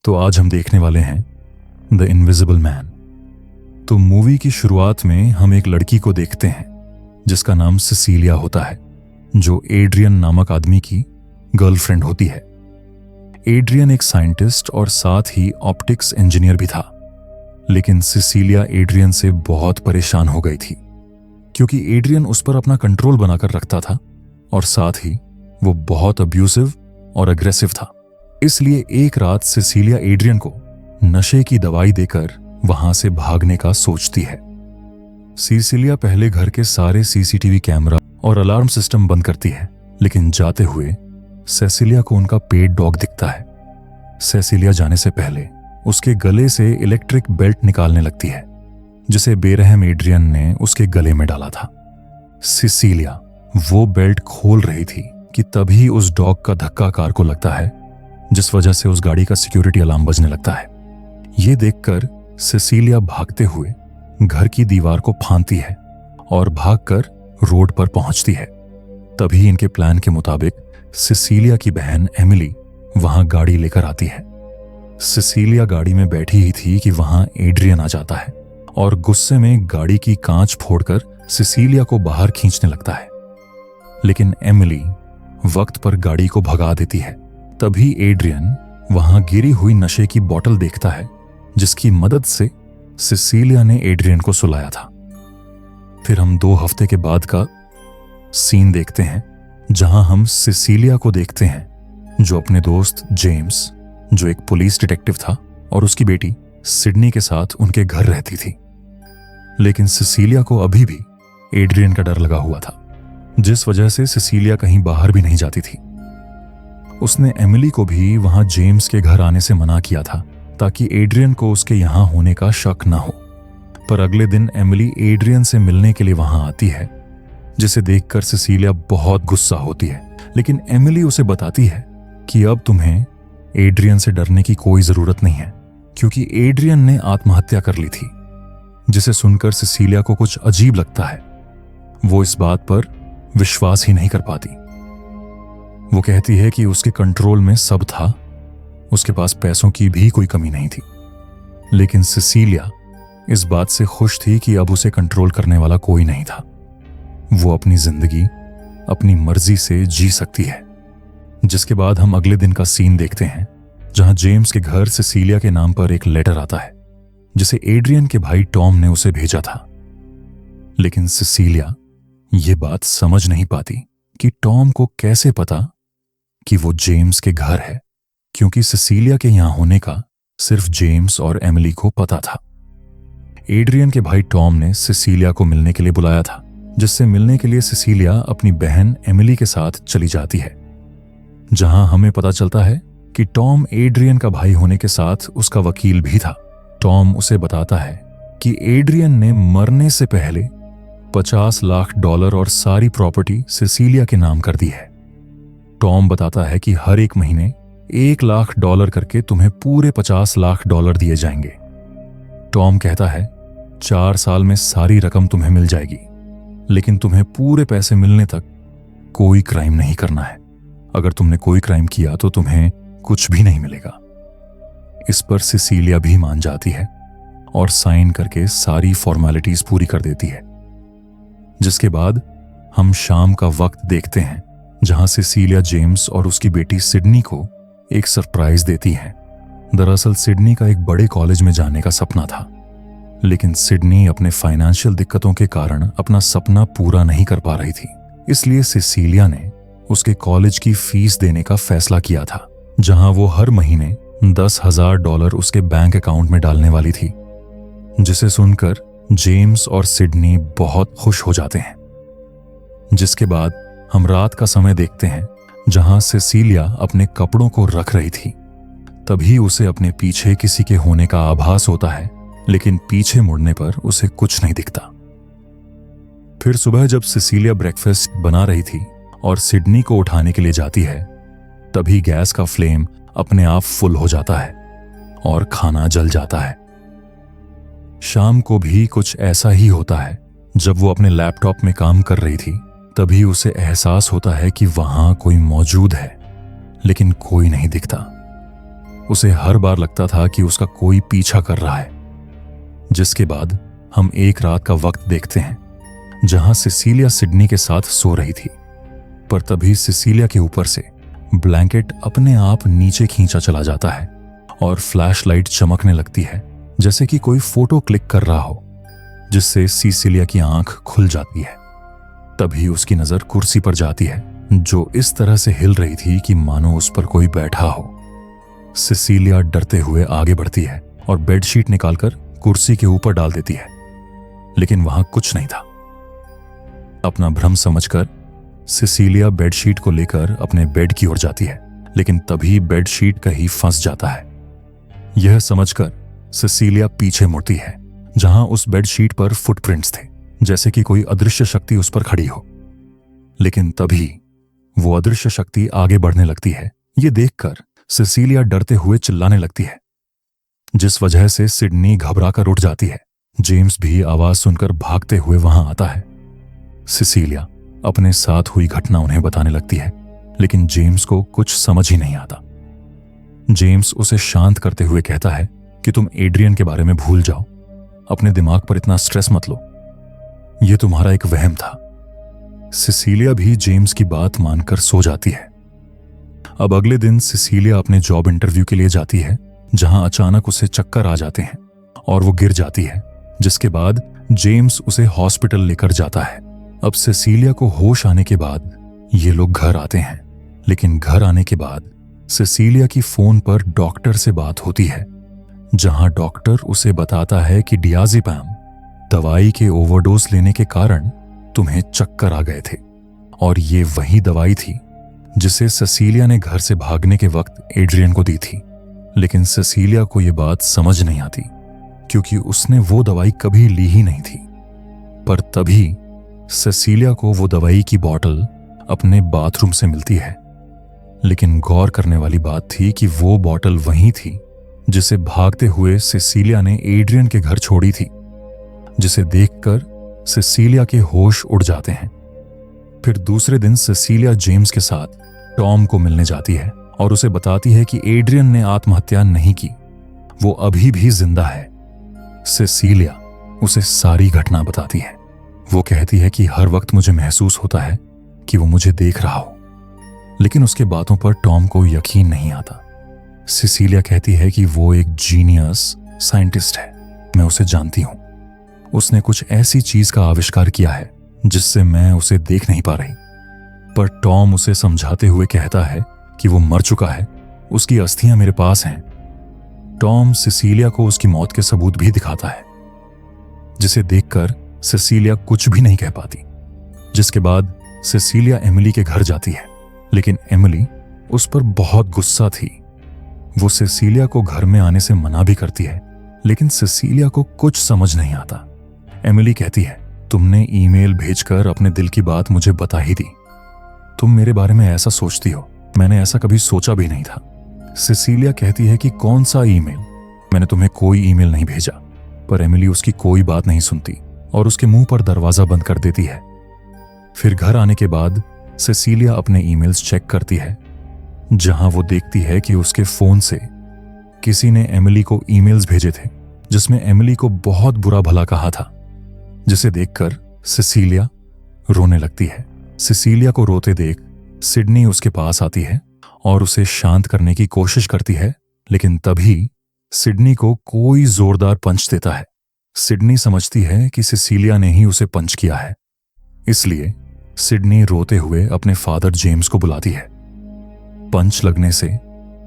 तो आज हम देखने वाले हैं द इनविजिबल मैन। तो मूवी की शुरुआत में हम एक लड़की को देखते हैं जिसका नाम सिसीलिया होता है, जो एड्रियन नामक आदमी की गर्लफ्रेंड होती है। एड्रियन एक साइंटिस्ट और साथ ही ऑप्टिक्स इंजीनियर भी था, लेकिन सिसीलिया एड्रियन से बहुत परेशान हो गई थी क्योंकि एड्रियन उस पर अपना कंट्रोल बनाकर रखता था और साथ ही वो बहुत अब्यूसिव और अग्रेसिव था। इसलिए एक रात सिसीलिया एड्रियन को नशे की दवाई देकर वहां से भागने का सोचती है। सिसीलिया पहले घर के सारे सीसीटीवी कैमरा और अलार्म सिस्टम बंद करती है, लेकिन जाते हुए सेसिलिया को उनका पेट डॉग दिखता है। सेसिलिया जाने से पहले उसके गले से इलेक्ट्रिक बेल्ट निकालने लगती है, जिसे बेरहम एड्रियन ने उसके गले में डाला था। सिसीलिया वो बेल्ट खोल रही थी कि तभी उस डॉग का धक्का कार को लगता है, जिस वजह से उस गाड़ी का सिक्योरिटी अलार्म बजने लगता है। ये देखकर सिसीलिया भागते हुए घर की दीवार को फांदती है और भागकर रोड पर पहुंचती है। तभी इनके प्लान के मुताबिक सिसीलिया की बहन एमिली वहां गाड़ी लेकर आती है। सिसीलिया गाड़ी में बैठी ही थी कि वहां एड्रियन आ जाता है और गुस्से में गाड़ी की कांच फोड़कर सिसीलिया को बाहर खींचने लगता है, लेकिन एमिली वक्त पर गाड़ी को भगा देती है। तभी एड्रियन वहां गिरी हुई नशे की बोतल देखता है, जिसकी मदद से सिसीलिया ने एड्रियन को सुलाया था। फिर हम 2 हफ्ते के बाद का सीन देखते हैं, जहां हम सिसीलिया को देखते हैं जो अपने दोस्त जेम्स, जो एक पुलिस डिटेक्टिव था, और उसकी बेटी सिडनी के साथ उनके घर रहती थी। लेकिन सिसीलिया को अभी भी एड्रियन का डर लगा हुआ था, जिस वजह से सिसीलिया कहीं बाहर भी नहीं जाती थी। उसने एमिली को भी वहां जेम्स के घर आने से मना किया था ताकि एड्रियन को उसके यहां होने का शक ना हो। पर अगले दिन एमिली एड्रियन से मिलने के लिए वहां आती है, जिसे देखकर सिसीलिया बहुत गुस्सा होती है। लेकिन एमिली उसे बताती है कि अब तुम्हें एड्रियन से डरने की कोई जरूरत नहीं है, क्योंकि एड्रियन ने आत्महत्या कर ली थी। जिसे सुनकर सिसीलिया को कुछ अजीब लगता है। वो इस बात पर विश्वास ही नहीं कर पाती। वो कहती है कि उसके कंट्रोल में सब था, उसके पास पैसों की भी कोई कमी नहीं थी। लेकिन सिसीलिया इस बात से खुश थी कि अब उसे कंट्रोल करने वाला कोई नहीं था। वो अपनी जिंदगी अपनी मर्जी से जी सकती है। जिसके बाद हम अगले दिन का सीन देखते हैं, जहां जेम्स के घर सिसीलिया के नाम पर एक लेटर आता है, जिसे एड्रियन के भाई टॉम ने उसे भेजा था। लेकिन सिसीलिया ये बात समझ नहीं पाती कि टॉम को कैसे पता कि वो जेम्स के घर है, क्योंकि सिसीलिया के यहां होने का सिर्फ जेम्स और एमिली को पता था। एड्रियन के भाई टॉम ने सिसीलिया को मिलने के लिए बुलाया था, जिससे मिलने के लिए सिसीलिया अपनी बहन एमिली के साथ चली जाती है। जहां हमें पता चलता है कि टॉम एड्रियन का भाई होने के साथ उसका वकील भी था। टॉम उसे बताता है कि एड्रियन ने मरने से पहले $50 लाख और सारी प्रॉपर्टी सिसीलिया के नाम कर दी है। टॉम बताता है कि हर एक महीने $1 लाख करके तुम्हें पूरे $50 लाख दिए जाएंगे। टॉम कहता है 4 साल में सारी रकम तुम्हें मिल जाएगी, लेकिन तुम्हें पूरे पैसे मिलने तक कोई क्राइम नहीं करना है। अगर तुमने कोई क्राइम किया तो तुम्हें कुछ भी नहीं मिलेगा। इस पर सिसीलिया भी मान जाती है और साइन करके सारी फॉर्मेलिटीज पूरी कर देती है। जिसके बाद हम शाम का वक्त देखते हैं, जहां सिसीलिया जेम्स और उसकी बेटी सिडनी को एक सरप्राइज देती है। दरअसल सिडनी का एक बड़े कॉलेज में जाने का सपना था, लेकिन सिडनी अपने फाइनेंशियल दिक्कतों के कारण अपना सपना पूरा नहीं कर पा रही थी। इसलिए सिसीलिया ने उसके कॉलेज की फीस देने का फैसला किया था, जहां वो हर महीने $10,000 उसके बैंक अकाउंट में डालने वाली थी। जिसे सुनकर जेम्स और सिडनी बहुत खुश हो जाते हैं। जिसके बाद हम रात का समय देखते हैं, जहां सिसीलिया अपने कपड़ों को रख रही थी। तभी उसे अपने पीछे किसी के होने का आभास होता है, लेकिन पीछे मुड़ने पर उसे कुछ नहीं दिखता। फिर सुबह जब सिसीलिया ब्रेकफास्ट बना रही थी और सिडनी को उठाने के लिए जाती है, तभी गैस का फ्लेम अपने आप फुल हो जाता है और खाना जल जाता है। शाम को भी कुछ ऐसा ही होता है। जब वो अपने लैपटॉप में काम कर रही थी, तभी उसे एहसास होता है कि वहां कोई मौजूद है, लेकिन कोई नहीं दिखता। उसे हर बार लगता था कि उसका कोई पीछा कर रहा है। जिसके बाद हम एक रात का वक्त देखते हैं जहां सिसिलिया सिडनी के साथ सो रही थी, पर तभी सिसिलिया के ऊपर से ब्लैंकेट अपने आप नीचे खींचा चला जाता है और फ्लैशलाइट चमकने लगती है जैसे कि कोई फोटो क्लिक कर रहा हो, जिससे सिसिलिया की आंख खुल जाती है। तभी उसकी नजर कुर्सी पर जाती है जो इस तरह से हिल रही थी कि मानो उस पर कोई बैठा हो। सिसिलिया डरते हुए आगे बढ़ती है और बेडशीट निकालकर कुर्सी के ऊपर डाल देती है, लेकिन वहां कुछ नहीं था। अपना भ्रम समझकर सिसिलिया बेडशीट को लेकर अपने बेड की ओर जाती है, लेकिन तभी बेडशीट कहीं फंस जाता है। यह समझकर सिसिलिया पीछे मुड़ती है जहां उस बेडशीट पर फुटप्रिंट्स थे, जैसे कि कोई अदृश्य शक्ति उस पर खड़ी हो। लेकिन तभी वो अदृश्य शक्ति आगे बढ़ने लगती है। ये देखकर सिसिलिया डरते हुए चिल्लाने लगती है, जिस वजह से सिडनी घबराकर उठ जाती है। जेम्स भी आवाज सुनकर भागते हुए वहां आता है। सिसिलिया अपने साथ हुई घटना उन्हें बताने लगती है, लेकिन जेम्स को कुछ समझ ही नहीं आता। जेम्स उसे शांत करते हुए कहता है कि तुम एड्रियन के बारे में भूल जाओ, अपने दिमाग पर इतना स्ट्रेस मत लो, यह तुम्हारा एक वहम था। सिसिलिया भी जेम्स की बात मानकर सो जाती है। अब अगले दिन सिसिलिया अपने जॉब इंटरव्यू के लिए जाती है, जहां अचानक उसे चक्कर आ जाते हैं और वो गिर जाती है, जिसके बाद जेम्स उसे हॉस्पिटल लेकर जाता है। अब सिसिलिया को होश आने के बाद ये लोग घर आते हैं, लेकिन घर आने के बाद सिसिलिया की फोन पर डॉक्टर से बात होती है, जहां डॉक्टर उसे बताता है कि डियाज़ेपम दवाई के ओवरडोज लेने के कारण तुम्हें चक्कर आ गए थे, और ये वही दवाई थी जिसे सिसिलिया ने घर से भागने के वक्त एड्रियन को दी थी। लेकिन सिसिलिया को यह बात समझ नहीं आती, क्योंकि उसने वो दवाई कभी ली ही नहीं थी। पर तभी सिसिलिया को वो दवाई की बोतल अपने बाथरूम से मिलती है, लेकिन गौर करने वाली बात थी कि वो बोतल वही थी जिसे भागते हुए सिसिलिया ने एड्रियन के घर छोड़ी थी, जिसे देखकर सिसिलिया के होश उड़ जाते हैं। फिर दूसरे दिन सिसिलिया जेम्स के साथ टॉम को मिलने जाती है और उसे बताती है कि एड्रियन ने आत्महत्या नहीं की, वो अभी भी जिंदा है। सिसिलिया उसे सारी घटना बताती है। वो कहती है कि हर वक्त मुझे महसूस होता है कि वो मुझे देख रहा हो, लेकिन उसके बातों पर टॉम को यकीन नहीं आता। सिसिलिया कहती है कि वो एक जीनियस साइंटिस्ट है, मैं उसे जानती हूं। उसने कुछ ऐसी चीज का आविष्कार किया है जिससे मैं उसे देख नहीं पा रही। पर टॉम उसे समझाते हुए कहता है कि वो मर चुका है, उसकी अस्थियां मेरे पास हैं। टॉम सिसिलिया को उसकी मौत के सबूत भी दिखाता है, जिसे देखकर सिसिलिया कुछ भी नहीं कह पाती। जिसके बाद सिसिलिया एमिली के घर जाती है, लेकिन एमिली उस पर बहुत गुस्सा थी। वो सिसिलिया को घर में आने से मना भी करती है, लेकिन सिसिलिया को कुछ समझ नहीं आता। एमिली कहती है, तुमने ईमेल भेजकर अपने दिल की बात मुझे बता ही दी। तुम मेरे बारे में ऐसा सोचती हो, मैंने ऐसा कभी सोचा भी नहीं था। सिसिलिया कहती है कि कौन सा ईमेल, मैंने तुम्हें कोई ईमेल नहीं भेजा। पर एमिली उसकी कोई बात नहीं सुनती और उसके मुंह पर दरवाजा बंद कर देती है। फिर घर आने के बाद सिसिलिया अपने ईमेल्स चेक करती है, जहां वो देखती है कि उसके फोन से किसी ने एमिली को ईमेल्स भेजे थे जिसमें एमिली को बहुत बुरा भला कहा था, जिसे देखकर सिसिलिया रोने लगती है। सिसिलिया को रोते देख सिडनी उसके पास आती है और उसे शांत करने की कोशिश करती है, लेकिन तभी सिडनी को कोई जोरदार पंच देता है। सिडनी समझती है कि सिसिलिया ने ही उसे पंच किया है, इसलिए सिडनी रोते हुए अपने फादर जेम्स को बुलाती है। पंच लगने से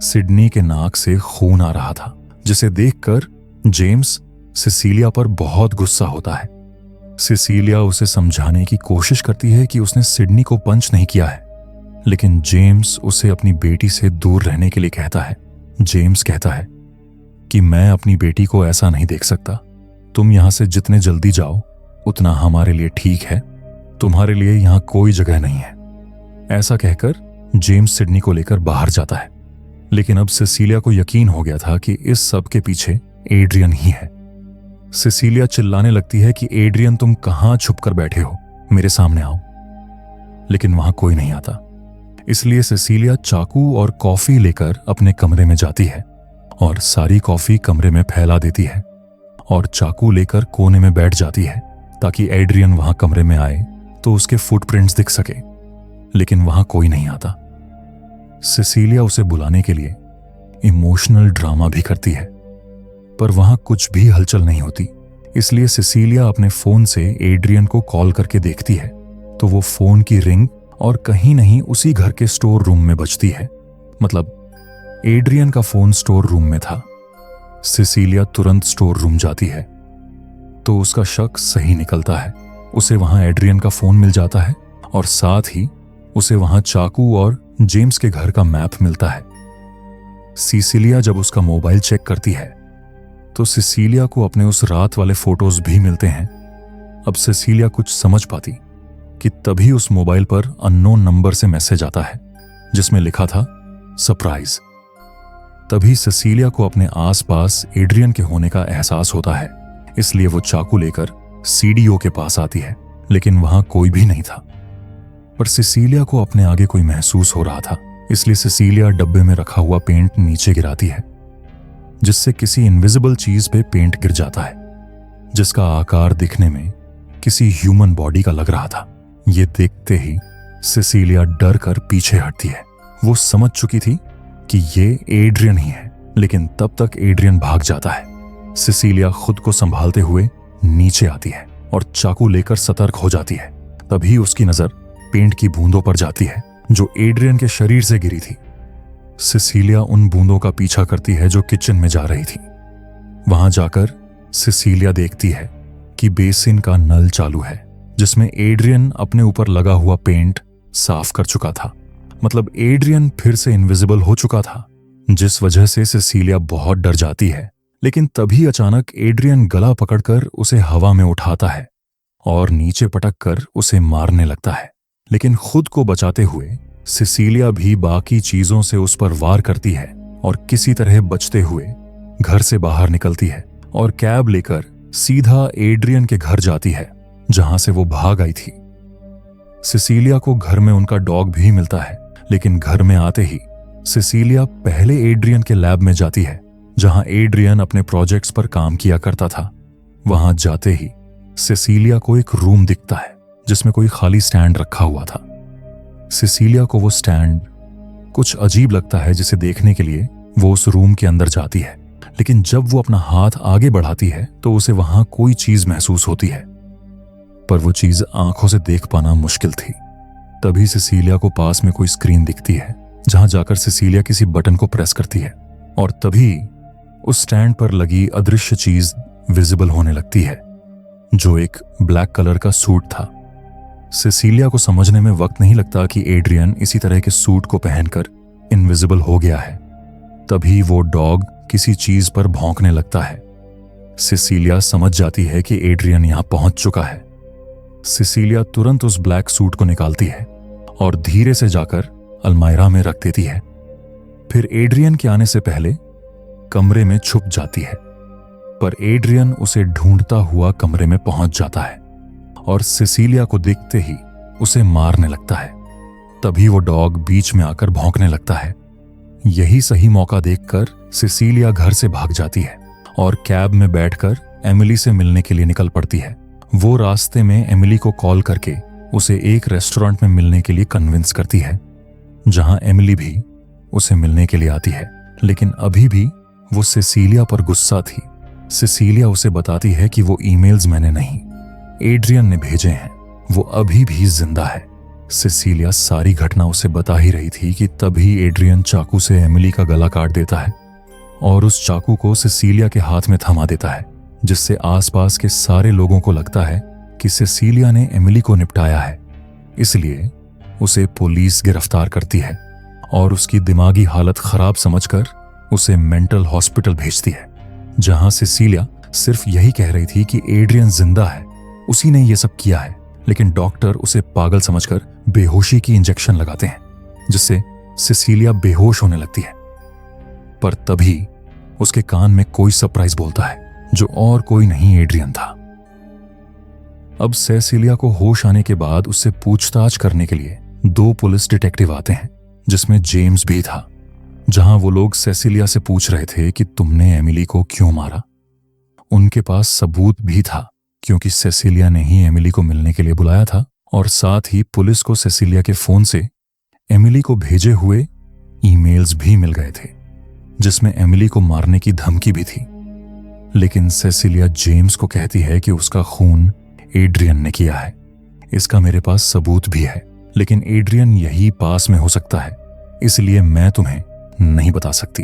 सिडनी के नाक से खून आ रहा था, जिसे देखकर जेम्स सिसिलिया पर बहुत गुस्सा होता है। सिसिलिया उसे समझाने की कोशिश करती है कि उसने सिडनी को पंच नहीं किया है, लेकिन जेम्स उसे अपनी बेटी से दूर रहने के लिए कहता है। जेम्स कहता है कि मैं अपनी बेटी को ऐसा नहीं देख सकता, तुम यहां से जितने जल्दी जाओ उतना हमारे लिए ठीक है, तुम्हारे लिए यहां कोई जगह नहीं है। ऐसा कहकर जेम्स सिडनी को लेकर बाहर जाता है, लेकिन अब सिसिलिया को यकीन हो गया था कि इस सब के पीछे एड्रियन ही है। सिसिलिया चिल्लाने लगती है कि एड्रियन तुम कहां छुपकर बैठे हो, मेरे सामने आओ। लेकिन वहां कोई नहीं आता, इसलिए सिसिलिया चाकू और कॉफी लेकर अपने कमरे में जाती है और सारी कॉफी कमरे में फैला देती है और चाकू लेकर कोने में बैठ जाती है ताकि एड्रियन वहां कमरे में आए तो उसके फुटप्रिंट्स दिख सके, लेकिन वहां कोई नहीं आता। सिसिलिया उसे बुलाने के लिए इमोशनल ड्रामा भी करती है, पर वहां कुछ भी हलचल नहीं होती। इसलिए सिसिलिया अपने फोन से एड्रियन को कॉल करके देखती है तो वो फोन की रिंग और कहीं नहीं उसी घर के स्टोर रूम में बजती है। मतलब एड्रियन का फोन स्टोर रूम में था। सिसिलिया तुरंत स्टोर रूम जाती है तो उसका शक सही निकलता है। उसे वहां एड्रियन का फोन मिल जाता है और साथ ही उसे वहां चाकू और जेम्स के घर का मैप मिलता है। सिसिलिया जब उसका मोबाइल चेक करती है तो सिसिलिया को अपने उस रात वाले फोटोज भी मिलते हैं। अब सिसिलिया कुछ समझ पाती कि तभी उस मोबाइल पर अननोन नंबर से मैसेज आता है जिसमें लिखा था सरप्राइज। तभी सिसिलिया को अपने आसपास एड्रियन के होने का एहसास होता है, इसलिए वो चाकू लेकर सीडीओ के पास आती है, लेकिन वहां कोई भी नहीं था। पर सिसिलिया को अपने आगे कोई महसूस हो रहा था, इसलिए सिसिलिया डब्बे में रखा हुआ पेंट नीचे गिराती है, जिससे किसी इनविजिबल चीज पे पेंट गिर जाता है, जिसका आकार दिखने में किसी ह्यूमन बॉडी का लग रहा था। ये देखते ही सिसिलिया डर कर पीछे हटती है। वो समझ चुकी थी कि ये एड्रियन ही है, लेकिन तब तक एड्रियन भाग जाता है। सिसिलिया खुद को संभालते हुए नीचे आती है और चाकू लेकर सतर्क हो जाती है। तभी उसकी नजर पेंट की बूंदों पर जाती है जो एड्रियन के शरीर से गिरी थी। सिसिलिया उन बूंदों का पीछा करती है जो किचन में जा रही थी। वहां जाकर सिसिलिया देखती है कि बेसिन का नल चालू है, जिसमें एड्रियन अपने ऊपर लगा हुआ पेंट साफ कर चुका था। मतलब एड्रियन फिर से इनविजिबल हो चुका था, जिस वजह से सिसिलिया बहुत डर जाती है। लेकिन तभी अचानक एड्रियन गला पकड़कर उसे हवा में उठाता है और नीचे पटक कर उसे मारने लगता है। लेकिन खुद को बचाते हुए सिसिलिया भी बाकी चीजों से उस पर वार करती है और किसी तरह बचते हुए घर से बाहर निकलती है और कैब लेकर सीधा एड्रियन के घर जाती है जहां से वो भाग आई थी। सिसिलिया को घर में उनका डॉग भी मिलता है, लेकिन घर में आते ही सिसिलिया पहले एड्रियन के लैब में जाती है जहां एड्रियन अपने प्रोजेक्ट्स पर काम किया करता था। वहां जाते ही सिसिलिया को एक रूम दिखता है जिसमें कोई खाली स्टैंड रखा हुआ था। सिसिलिया को वो स्टैंड कुछ अजीब लगता है, जिसे देखने के लिए वो उस रूम के अंदर जाती है। लेकिन जब वो अपना हाथ आगे बढ़ाती है तो उसे वहां कोई चीज महसूस होती है, पर वो चीज आंखों से देख पाना मुश्किल थी। तभी सिसिलिया को पास में कोई स्क्रीन दिखती है जहां जाकर सिसिलिया किसी बटन को प्रेस करती है और तभी उस स्टैंड पर लगी अदृश्य चीज विजिबल होने लगती है, जो एक ब्लैक कलर का सूट था। सिसिलिया को समझने में वक्त नहीं लगता कि एड्रियन इसी तरह के सूट को पहनकर इनविजिबल हो गया है। तभी वो डॉग किसी चीज पर भौंकने लगता है। सिसिलिया समझ जाती है कि एड्रियन यहां पहुंच चुका है। सिसिलिया तुरंत उस ब्लैक सूट को निकालती है और धीरे से जाकर अलमायरा में रख देती है। फिर एड्रियन के आने से पहले कमरे में छुप जाती है, पर एड्रियन उसे ढूंढता हुआ कमरे में पहुंच जाता है और सिसिलिया को देखते ही उसे मारने लगता है। तभी वो डॉग बीच में आकर भौंकने लगता है। यही सही मौका देखकर सिसिलिया घर से भाग जाती है और कैब में बैठकर एमिली से मिलने के लिए निकल पड़ती है। वो रास्ते में एमिली को कॉल करके उसे एक रेस्टोरेंट में मिलने के लिए कन्विंस करती है, जहां एमिली भी उसे मिलने के लिए आती है। लेकिन अभी भी वो सिसिलिया पर गुस्सा थी। सिसिलिया उसे बताती है कि वो ईमेल्स मैंने नहीं, एड्रियन ने भेजे हैं, वो अभी भी जिंदा है। सिसिलिया सारी घटना उसे बता ही रही थी कि तभी एड्रियन चाकू से एमिली का गला काट देता है और उस चाकू को सिसिलिया के हाथ में थमा देता है, जिससे आसपास के सारे लोगों को लगता है कि सिसिलिया ने एमिली को निपटाया है। इसलिए उसे पुलिस गिरफ्तार करती है और उसकी दिमागी हालत खराब समझकर उसे मेंटल हॉस्पिटल भेजती है, जहां सिसिलिया सिर्फ यही कह रही थी कि एड्रियन जिंदा है, उसी ने यह सब किया है। लेकिन डॉक्टर उसे पागल समझकर बेहोशी की इंजेक्शन लगाते हैं, जिससे सिसिलिया बेहोश होने लगती है। पर तभी उसके कान में कोई सरप्राइज बोलता है, जो और कोई नहीं एड्रियन था। अब सिसिलिया को होश आने के बाद उससे पूछताछ करने के लिए 2 पुलिस डिटेक्टिव आते हैं, जिसमें जेम्स भी था। जहां वो लोग सेसिलिया से पूछ रहे थे कि तुमने एमिली को क्यों मारा। उनके पास सबूत भी था, क्योंकि सेसिलिया ने ही एमिली को मिलने के लिए बुलाया था, और साथ ही पुलिस को सेसिलिया के फोन से एमिली को भेजे हुए ईमेल्स भी मिल गए थे, जिसमें एमिली को मारने की धमकी भी थी। लेकिन सेसिलिया जेम्स को कहती है कि उसका खून एड्रियन ने किया है। इसका मेरे पास सबूत भी है, लेकिन एड्रियन यही पास में हो सकता है, इसलिए मैं तुम्हें नहीं बता सकती।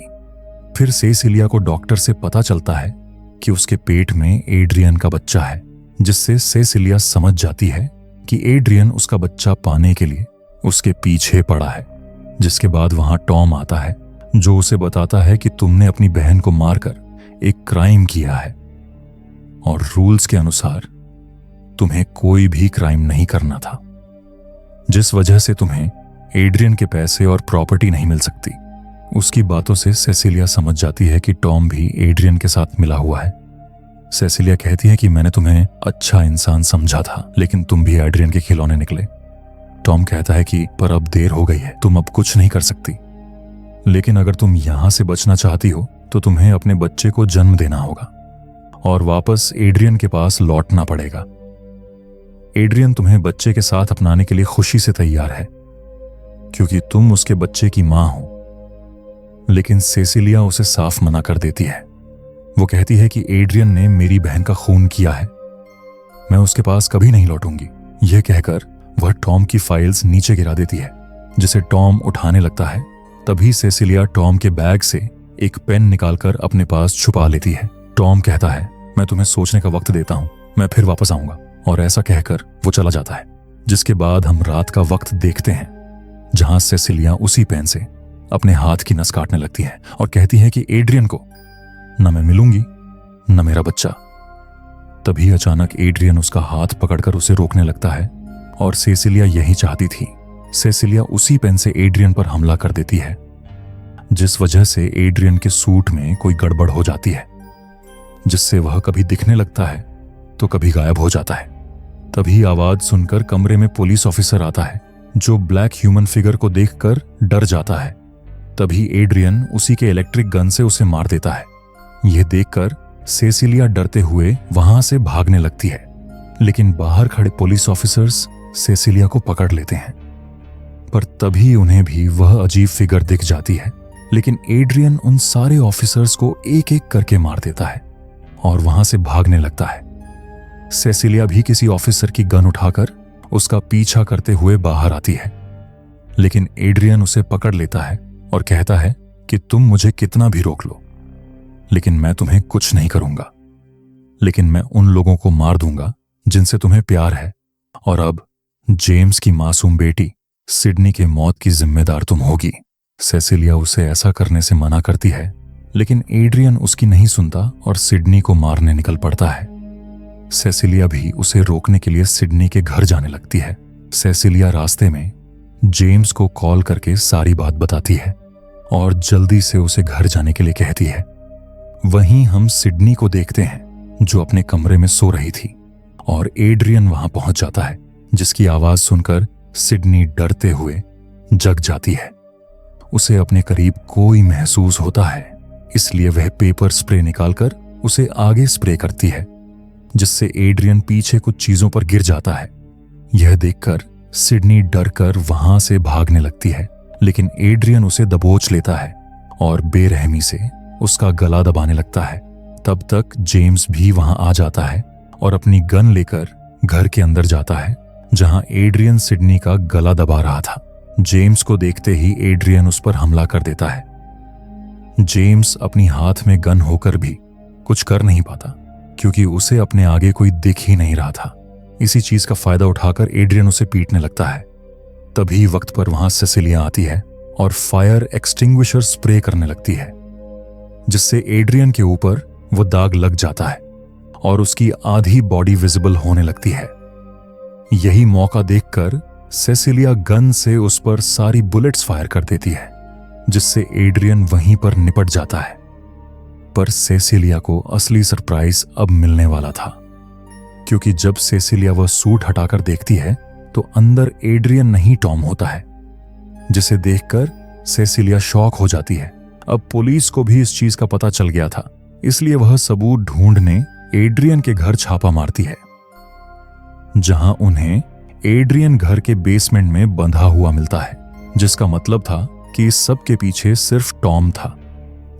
फिर सेसिलिया को डॉक्टर से पता चलता है कि उसके पेट में एड्रियन का बच्चा है, जिससे सेसिलिया समझ जाती है कि एड्रियन उसका बच्चा पाने के लिए उसके पीछे पड़ा है। जिसके बाद वहां टॉम आता है, जो उसे बताता है कि तुमने अपनी बहन को मारकर एक क्राइम किया है, और रूल्स के अनुसार तुम्हें कोई भी क्राइम नहीं करना था, जिस वजह से तुम्हें एड्रियन के पैसे और प्रॉपर्टी नहीं मिल सकती। उसकी बातों से सेसिलिया समझ जाती है कि टॉम भी एड्रियन के साथ मिला हुआ है। सेसिलिया कहती है कि मैंने तुम्हें अच्छा इंसान समझा था, लेकिन तुम भी एड्रियन के खिलौने निकले। टॉम कहता है कि पर अब देर हो गई है, तुम अब कुछ नहीं कर सकती। लेकिन अगर तुम यहां से बचना चाहती हो तो तुम्हें अपने बच्चे को जन्म देना होगा और वापस एड्रियन के पास लौटना पड़ेगा। एड्रियन तुम्हें बच्चे के साथ अपनाने के लिए खुशी से तैयार है, क्योंकि तुम उसके बच्चे की मां हो। लेकिन सेसिलिया उसे साफ मना कर देती है। वो कहती है कि एड्रियन ने मेरी बहन का खून किया है, मैं उसके पास कभी नहीं लौटूंगी। यह कहकर वह टॉम की फाइल्स नीचे गिरा देती है, जिसे टॉम उठाने लगता है। तभी सेसिलिया टॉम के बैग से एक पेन निकालकर अपने पास छुपा लेती है। टॉम कहता है, मैं तुम्हें सोचने का वक्त देता हूं, मैं फिर वापस आऊंगा, और ऐसा कहकर वो चला जाता है। जिसके बाद हम रात का वक्त देखते हैं, जहां सेसिलिया उसी पेन से अपने हाथ की नस काटने लगती है और कहती है कि एड्रियन को न मैं मिलूंगी न मेरा बच्चा। तभी अचानक एड्रियन उसका हाथ पकड़कर उसे रोकने लगता है, और सेसिलिया यही चाहती थी। सेसिलिया उसी पेन से एड्रियन पर हमला कर देती है, जिस वजह से एड्रियन के सूट में कोई गड़बड़ हो जाती है, जिससे वह कभी दिखने लगता है तो कभी गायब हो जाता है। तभी आवाज सुनकर कमरे में पुलिस ऑफिसर आता है, जो ब्लैक ह्यूमन फिगर को देखकर डर जाता है। तभी एड्रियन उसी के इलेक्ट्रिक गन से उसे मार देता है। यह देखकर सेसिलिया डरते हुए वहां से भागने लगती है, लेकिन बाहर खड़े पुलिस ऑफिसर्स सेसिलिया को पकड़ लेते हैं। पर तभी उन्हें भी वह अजीब फिगर दिख जाती है, लेकिन एड्रियन उन सारे ऑफिसर्स को एक एक करके मार देता है और वहां से भागने लगता है। सेसिलिया भी किसी ऑफिसर की गन उठाकर उसका पीछा करते हुए बाहर आती है, लेकिन एड्रियन उसे पकड़ लेता है और कहता है कि तुम मुझे कितना भी रोक लो, लेकिन मैं तुम्हें कुछ नहीं करूंगा, लेकिन मैं उन लोगों को मार दूंगा जिनसे तुम्हें प्यार है, और अब जेम्स की मासूम बेटी सिडनी के मौत की जिम्मेदार तुम होगी। सेसिलिया उसे ऐसा करने से मना करती है, लेकिन एड्रियन उसकी नहीं सुनता और सिडनी को मारने निकल पड़ता है। सेसिलिया भी उसे रोकने के लिए सिडनी के घर जाने लगती है। सेसिलिया रास्ते में जेम्स को कॉल करके सारी बात बताती है और जल्दी से उसे घर जाने के लिए कहती है। वहीं हम सिडनी को देखते हैं, जो अपने कमरे में सो रही थी, और एड्रियन वहां पहुंच जाता है, जिसकी आवाज सुनकर सिडनी डरते हुए जग जाती है। उसे अपने करीब कोई महसूस होता है, इसलिए वह पेपर स्प्रे निकालकर उसे आगे स्प्रे करती है, जिससे एड्रियन पीछे कुछ चीजों पर गिर जाता है। यह देखकर सिडनी डरकर वहां से भागने लगती है, लेकिन एड्रियन उसे दबोच लेता है और बेरहमी से उसका गला दबाने लगता है। तब तक जेम्स भी वहां आ जाता है और अपनी गन लेकर घर के अंदर जाता है, जहां एड्रियन सिडनी का गला दबा रहा था। जेम्स को देखते ही एड्रियन उस पर हमला कर देता है। जेम्स अपनी हाथ में गन होकर भी कुछ कर नहीं पाता, क्योंकि उसे अपने आगे कोई दिख ही नहीं रहा था। इसी चीज का फायदा उठाकर एड्रियन उसे पीटने लगता है। तभी वक्त पर वहां सेसिलिया आती है और फायर एक्सटिंग्विशर स्प्रे करने लगती है, जिससे एड्रियन के ऊपर वो दाग लग जाता है और उसकी आधी बॉडी विजिबल होने लगती है। यही मौका देखकर सेसिलिया गन से उस पर सारी बुलेट्स फायर कर देती है, जिससे एड्रियन वहीं पर निपट जाता है। पर सेसिलिया को असली सरप्राइज अब मिलने वाला था, क्योंकि जब सेसिलिया वह सूट हटाकर देखती है तो अंदर एड्रियन नहीं टॉम होता है, जिसे देखकर सेसिलिया शॉक हो जाती है अब पुलिस को भी इस चीज का पता चल गया था, इसलिए वह सबूत ढूंढने एड्रियन के घर छापा मारती है, जहां उन्हें एड्रियन घर के बेसमेंट में बंधा हुआ मिलता है, जिसका मतलब था कि इस सब के पीछे सिर्फ टॉम था,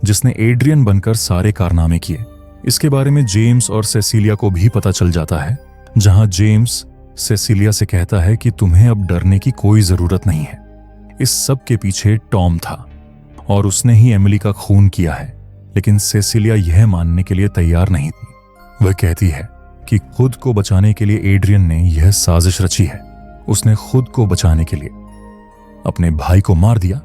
जिसने एड्रियन बनकर सारे कारनामे किए। इसके बारे में जेम्स और सेसिलिया को भी पता चल जाता है, जहां जेम्स सेसिलिया से कहता है कि तुम्हें अब डरने की कोई जरूरत नहीं है, इस सब के पीछे टॉम था और उसने ही एमिली का खून किया है। लेकिन सेसिलिया यह मानने के लिए तैयार नहीं थी। वह कहती है कि खुद को बचाने के लिए एड्रियन ने यह साजिश रची है। उसने खुद को बचाने के लिए अपने भाई को मार दिया,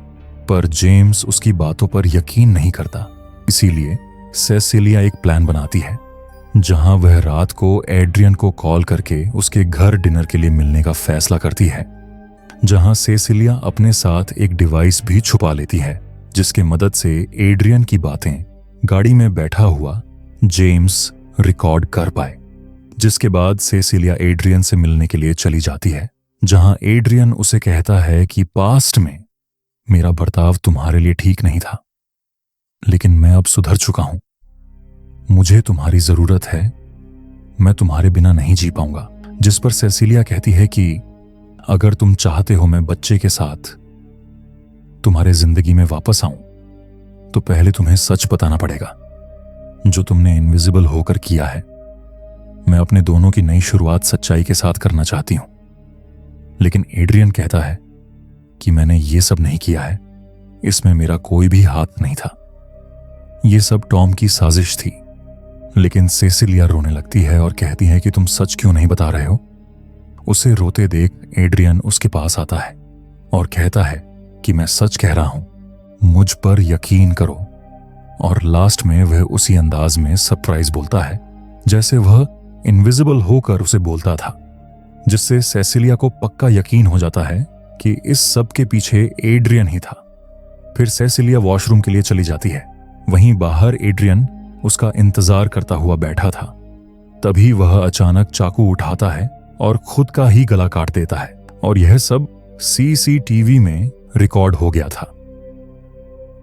पर जेम्स उसकी बातों पर यकीन नहीं करता। इसीलिए सेसिलिया एक प्लान बनाती है, जहां वह रात को एड्रियन को कॉल करके उसके घर डिनर के लिए मिलने का फैसला करती है, जहां सेसिलिया अपने साथ एक डिवाइस भी छुपा लेती है, जिसके मदद से एड्रियन की बातें गाड़ी में बैठा हुआ जेम्स रिकॉर्ड कर पाए। जिसके बाद सेसिलिया एड्रियन से मिलने के लिए चली जाती है, जहां एड्रियन उसे कहता है कि पास्ट में मेरा बर्ताव तुम्हारे लिए ठीक नहीं था, लेकिन मैं अब सुधर चुका हूं। मुझे तुम्हारी जरूरत है, मैं तुम्हारे बिना नहीं जी पाऊंगा। जिस पर सेसिलिया कहती है कि अगर तुम चाहते हो मैं बच्चे के साथ तुम्हारे जिंदगी में वापस आऊं, तो पहले तुम्हें सच बताना पड़ेगा, जो तुमने इनविजिबल होकर किया है। मैं अपने दोनों की नई शुरुआत सच्चाई के साथ करना चाहती हूं। लेकिन एड्रियन कहता है कि मैंने ये सब नहीं किया है, इसमें मेरा कोई भी हाथ नहीं था, ये सब टॉम की साजिश थी। लेकिन सेसिलिया रोने लगती है और कहती है कि तुम सच क्यों नहीं बता रहे हो। उसे रोते देख एड्रियन उसके पास आता है और कहता है कि मैं सच कह रहा हूं, मुझ पर यकीन करो। और लास्ट में वह उसी अंदाज में सरप्राइज बोलता है जैसे वह इनविजिबल होकर उसे बोलता था, जिससे सेसिलिया को पक्का यकीन हो जाता है कि इस सब के पीछे एड्रियन ही था। फिर सेसिलिया वॉशरूम के लिए चली जाती है। वहीं बाहर एड्रियन उसका इंतजार करता हुआ बैठा था। तभी वह अचानक चाकू उठाता है और खुद का ही गला काट देता है, और यह सब सीसीटीवी में रिकॉर्ड हो गया था।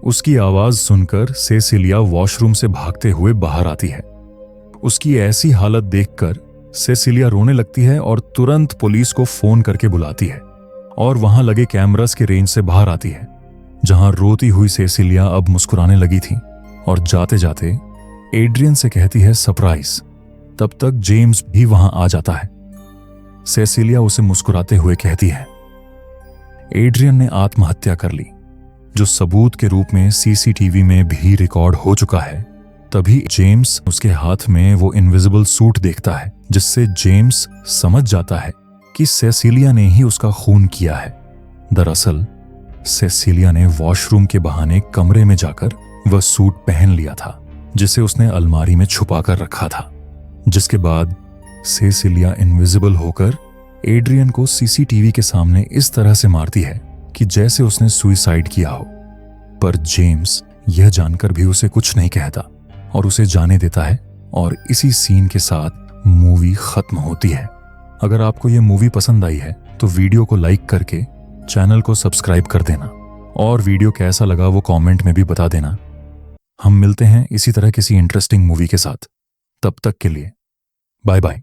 उसकी आवाज सुनकर सेसिलिया वॉशरूम से भागते हुए बाहर आती है। उसकी ऐसी हालत देखकर सेसिलिया रोने लगती है और तुरंत पुलिस को फोन करके बुलाती है और वहां लगे कैमरास के रेंज से बाहर आती है, जहां रोती हुई सेसिलिया अब मुस्कुराने लगी थी और जाते जाते एड्रियन से कहती है सरप्राइज। तब तक जेम्स भी वहां आ जाता है। सेसिलिया उसे मुस्कुराते हुए कहती है एड्रियन ने आत्महत्या कर ली, जो सबूत के रूप में सीसीटीवी में भी रिकॉर्ड हो चुका है। तभी जेम्स उसके हाथ में वो इनविजिबल सूट देखता है, जिससे जेम्स समझ जाता है कि सेसिलिया ने ही उसका खून किया है। दरअसल सेसिलिया ने वॉशरूम के बहाने कमरे में जाकर वह सूट पहन लिया था, जिसे उसने अलमारी में छुपा कर रखा था। जिसके बाद सेसिलिया इनविजिबल होकर एड्रियन को सीसीटीवी के सामने इस तरह से मारती है कि जैसे उसने सुसाइड किया हो। पर जेम्स यह जानकर भी उसे कुछ नहीं कहता और उसे जाने देता है, और इसी सीन के साथ मूवी खत्म होती है। अगर आपको यह मूवी पसंद आई है तो वीडियो को लाइक करके चैनल को सब्सक्राइब कर देना, और वीडियो कैसा लगा वो कमेंट में भी बता देना। हम मिलते हैं इसी तरह किसी इंटरेस्टिंग मूवी के साथ। तब तक के लिए बाय बाय।